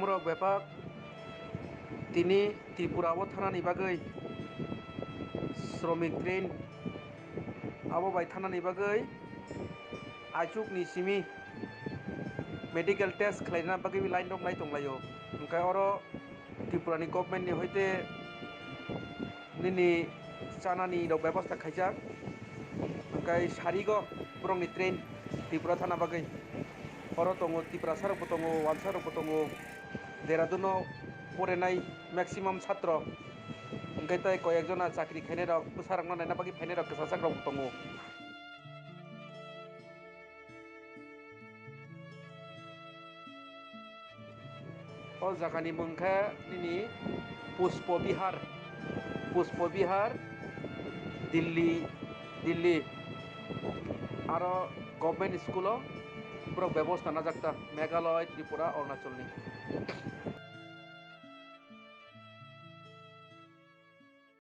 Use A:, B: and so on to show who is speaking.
A: borok bepak tini Tripura o thana ni bagui Shromik train abo bai thana ni bagui achuk ni simi medical test khlaina bagui line rok nai tonglaio hingkai oro Tripura ni government ni hoite nini chanani rok bebosta khaijak hingkai sarigo borok ni train Tripura thana bagui oro tongo Tripura sarok bo tongo Wansa rok bo tongo Dehradun o porenai maximum chhatro hingkai tai koyek jona chakri khainai rok bwsarok no naina bagui phainai rok kwchajak rok bo tongo. O jaga ni mung khe nini Pushpa Bihar Delhi aro government school o borok bebosta najak ta Meghalaya Tripura Arunachal ni.